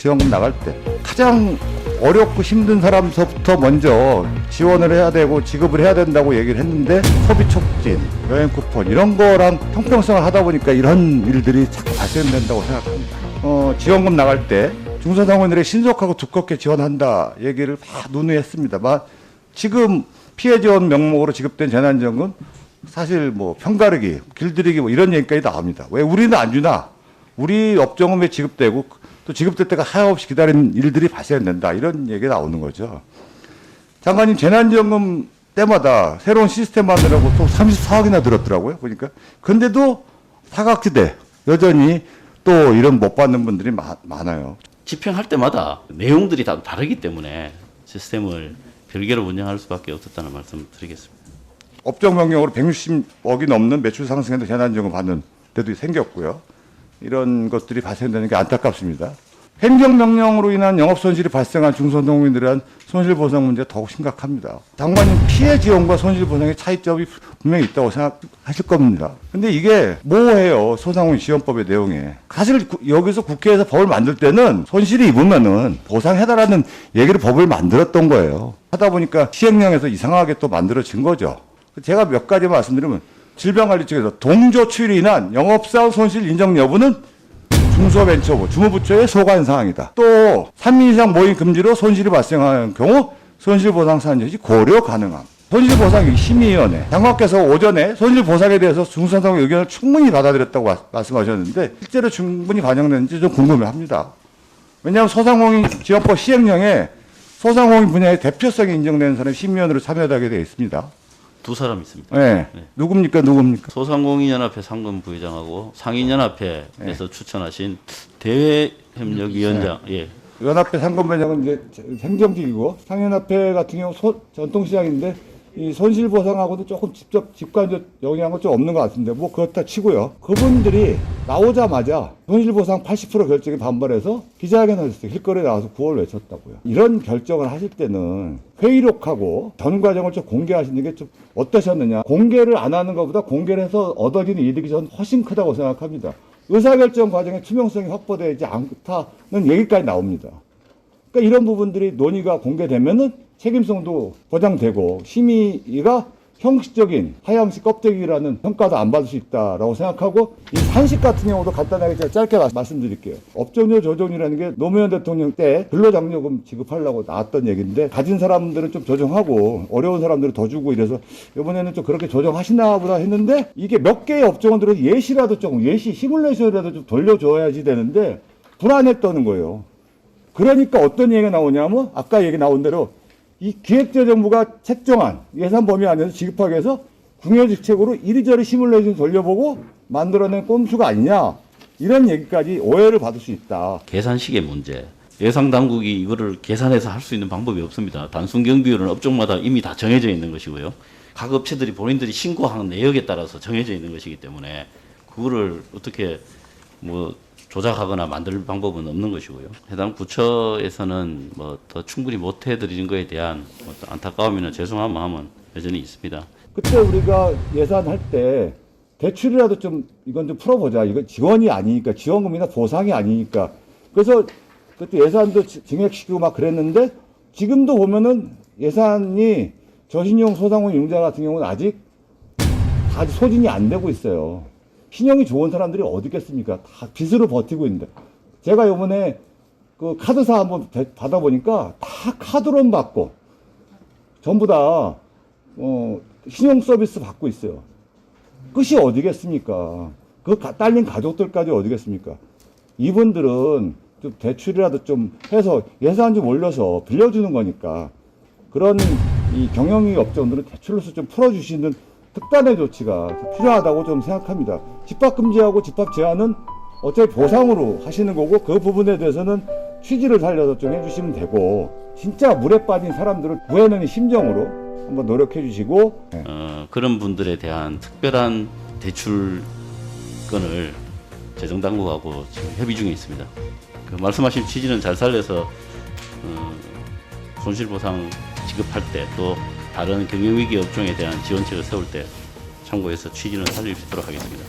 지원금 나갈 때 가장 어렵고 힘든 사람서부터 먼저 지원을 해야 되고 지급을 해야 된다고 얘기를 했는데 소비 촉진, 여행 쿠폰 이런 거랑 형평성을 하다 보니까 이런 일들이 자꾸 발생된다고 생각합니다. 지원금 나갈 때 중소상공인들의 신속하고 두껍게 지원한다 얘기를 다 논의했습니다만 지금 피해 지원 명목으로 지급된 재난지원금 사실 뭐 편가르기, 길들이기 뭐 이런 얘기까지 나옵니다. 왜 우리는 안 주나? 우리 업종은 왜 지급되고 또 지급될 때가 하염없이 기다리는 일들이 발생된다. 이런 얘기가 나오는 거죠. 장관님 재난지원금 때마다 새로운 시스템 만들라고 또 34억이나 들었더라고요. 보니까. 근데도 사각지대 여전히 또 이런 못 받는 분들이 많아요. 집행할 때마다 내용들이 다 다르기 때문에 시스템을 별개로 운영할 수밖에 없었다는 말씀 드리겠습니다. 업종 변경으로 160억이 넘는 매출 상승에도 재난지원금 받는 데도 생겼고요. 이런 것들이 발생되는 게 안타깝습니다. 행정명령으로 인한 영업손실이 발생한 중소상공인들에 대한 손실보상 문제가 더욱 심각합니다. 장관님 피해 지원과 손실보상의 차이점이 분명히 있다고 생각하실 겁니다. 근데 이게 모호해요. 소상공인 지원법의 내용에. 사실 여기서 국회에서 법을 만들 때는 손실이 입으면은 보상해달라는 얘기를 법을 만들었던 거예요. 하다 보니까 시행령에서 이상하게 또 만들어진 거죠. 제가 몇 가지 말씀드리면 질병관리 측에서 동조출로 인한 영업사업 손실 인정 여부는 중소벤처부, 주무부처의 소관사항이다. 또 3인 이상 모임 금지로 손실이 발생하는 경우 손실보상 사안여지 고려 가능함. 손실보상 심의위원회. 장관께서 오전에 손실보상에 대해서 중소상공인 의견을 충분히 받아들였다고 말씀하셨는데 실제로 충분히 반영됐는지 좀 궁금해합니다. 왜냐하면 소상공인 지원법 시행령에 소상공인 분야의 대표성이 인정되는 사람이 심의위원으로 참여하게 되어 있습니다. 두 사람 있습니다. 네. 네. 누굽니까? 소상공인연합회 상금 부회장하고 상인연합회에서 추천하신 대외협력위원장. 예. 연합회 상금부회장은 이제 행정직이고 상인연합회 같은 경우 전통시장인데 이 손실보상하고도 조금 직관적 영향은 좀 없는 것 같은데 뭐 그렇다 치고요. 그분들이 나오자마자 손실보상 80% 결정에 반발해서 기자회견을 했어요. 길거리에 나와서 구호를 외쳤다고요. 이런 결정을 하실 때는 회의록하고 전 과정을 좀 공개하시는 게 좀 어떠셨느냐. 공개를 안 하는 것보다 공개를 해서 얻어지는 이득이 저는 훨씬 크다고 생각합니다. 의사결정 과정의 투명성이 확보되지 않다는 얘기까지 나옵니다. 그러니까 이런 부분들이 논의가 공개되면은 책임성도 보장되고 심의가 형식적인 하향식 껍데기라는 평가도 안 받을 수 있다라고 생각하고 이 산식 같은 경우도 간단하게 제가 짧게 말씀드릴게요. 업종료 조정이라는 게 노무현 대통령 때 근로장려금 지급하려고 나왔던 얘기인데 가진 사람들은 좀 조정하고 어려운 사람들은 더 주고 이래서 이번에는 좀 그렇게 조정하시나 보다 했는데 이게 몇 개의 업종들은 예시라도 조금 시뮬레이션이라도 좀 돌려줘야지 되는데 불안해 떠는 거예요. 그러니까 어떤 얘기가 나오냐면 아까 얘기 나온 대로 이 기획재정부가 책정한 예산 범위 안에서 지급하기 위해서 궁여지책으로 이리저리 시뮬레이션 돌려보고 만들어낸 꼼수가 아니냐 이런 얘기까지 오해를 받을 수 있다. 계산식의 문제. 예상 당국이 이거를 계산해서 할 수 있는 방법이 없습니다. 단순 경비율은 업종마다 이미 다 정해져 있는 것이고요. 각 업체들이 본인들이 신고하는 내역에 따라서 정해져 있는 것이기 때문에 그거를 어떻게 뭐 조작하거나 만들 방법은 없는 것이고요. 해당 부처에서는 뭐 더 충분히 못 해드리는 거에 대한 안타까움이나 죄송한 마음은 여전히 있습니다. 그때 우리가 예산할 때 대출이라도 좀 이건 좀 풀어보자. 이건 지원이 아니니까 지원금이나 보상이 아니니까. 그래서 그때 예산도 증액시키고 막 그랬는데 지금도 보면은 예산이 저신용 소상공인 융자 같은 경우는 아직 소진이 안 되고 있어요. 신용이 좋은 사람들이 어디 있겠습니까? 다 빚으로 버티고 있는데. 제가 요번에 그 카드사 한번 받아보니까 다 카드론 받고 전부 다 신용 서비스 받고 있어요. 끝이 어디겠습니까? 그 딸린 가족들까지 어디겠습니까? 이분들은 좀 대출이라도 좀 해서 예산 좀 올려서 빌려주는 거니까 그런 이 경영위 업종들은 대출로서 좀 풀어주시는 특단의 조치가 필요하다고 좀 생각합니다. 집합금지하고 집합제한은 어차피 보상으로 하시는 거고 그 부분에 대해서는 취지를 살려서 좀 해주시면 되고 진짜 물에 빠진 사람들을 구해내는 심정으로 한번 노력해 주시고 그런 분들에 대한 특별한 대출건을 재정당국하고 지금 협의 중에 있습니다. 그 말씀하신 취지는 잘 살려서 손실보상 지급할 때 또 다른 경영위기 업종에 대한 지원책을 세울 때 참고해서 취지는 살릴 수 있도록 하겠습니다.